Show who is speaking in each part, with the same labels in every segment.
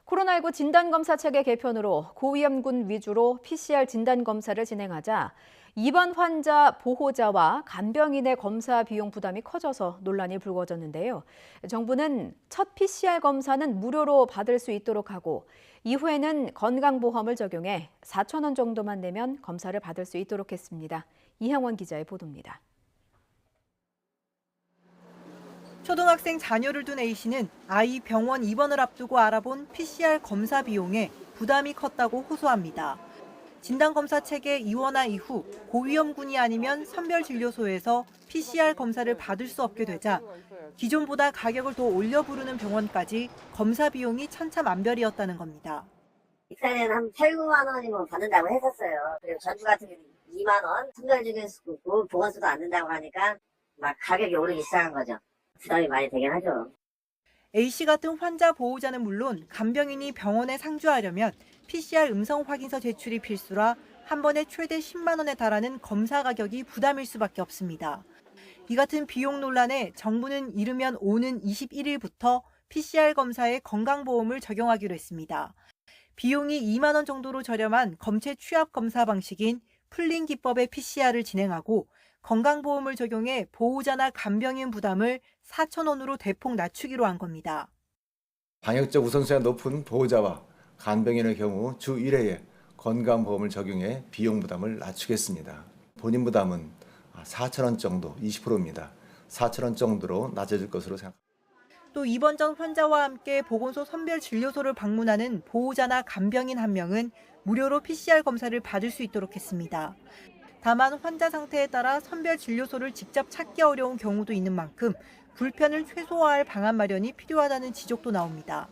Speaker 1: 코로나19 진단검사 체계 개편으로 고위험군 위주로 PCR 진단검사를 진행하자 입원 환자 보호자와 간병인의 검사 비용 부담이 커져서 논란이 불거졌는데요. 정부는 첫 PCR 검사는 무료로 받을 수 있도록 하고 이후에는 건강보험을 적용해 4천 원 정도만 내면 검사를 받을 수 있도록 했습니다. 이향원 기자의 보도입니다.
Speaker 2: 초등학생 자녀를 둔 A씨는 아이 병원 입원을 앞두고 알아본 PCR 검사 비용에 부담이 컸다고 호소합니다. 진단검사 체계 이원화 이후 고위험군이 아니면 선별진료소에서 PCR 검사를 받을 수 없게 되자 기존보다 가격을 더 올려 부르는 병원까지 검사 비용이 천차만별이었다는 겁니다.
Speaker 3: 입사에는 한 8, 9만 원이면 받는다고 했었어요. 그리고 전주 같은 경우는 2만 원, 선별진료소 보건소도 안 된다고 하니까 막 가격이 오르기 시작한 거죠. 부담이 많이 되긴 하죠.
Speaker 2: A씨 같은 환자 보호자는 물론 간병인이 병원에 상주하려면 PCR 음성 확인서 제출이 필수라 한 번에 최대 10만 원에 달하는 검사 가격이 부담일 수밖에 없습니다. 이 같은 비용 논란에 정부는 이르면 오는 21일부터 PCR 검사에 건강보험을 적용하기로 했습니다. 비용이 2만 원 정도로 저렴한 검체 취합 검사 방식인 풀링 기법의 PCR을 진행하고 건강보험을 적용해 보호자나 간병인 부담을 4천 원으로 대폭 낮추기로 한 겁니다.
Speaker 4: 방역적 우선순위가 높은 보호자와 간병인의 경우 주 1회에 건강보험을 적용해 비용 부담을 낮추겠습니다. 본인 부담은 4천 원 정도, 20%입니다. 4천 원 정도로 낮아질 것으로 생각합니다.
Speaker 2: 또 입원 전 환자와 함께 보건소 선별진료소를 방문하는 보호자나 간병인 한 명은 무료로 PCR 검사를 받을 수 있도록 했습니다. 다만 환자 상태에 따라 선별진료소를 직접 찾기 어려운 경우도 있는 만큼 불편을 최소화할 방안 마련이 필요하다는 지적도 나옵니다.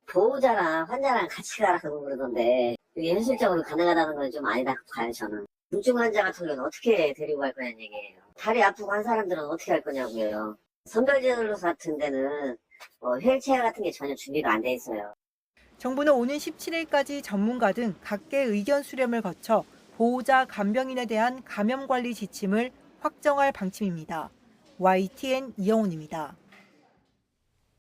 Speaker 3: 보호자랑 환자랑 같이 가라고 그러던데 이게 현실적으로 가능하다는 건 좀 아니다 봐요, 저는. 중증 환자 같은 경우는 어떻게 데리고 갈 거냐는 얘기예요. 다리 아프고 한 사람들은 어떻게 할 거냐고요. 선별진료소 같은 데는 휠체어 같은 게 전혀 준비가 안 돼 있어요.
Speaker 2: 정부는 오는 17일까지 전문가 등 각계 의견 수렴을 거쳐 보호자, 간병인에 대한 감염 관리 지침을 확정할 방침입니다. YTN 이영훈입니다.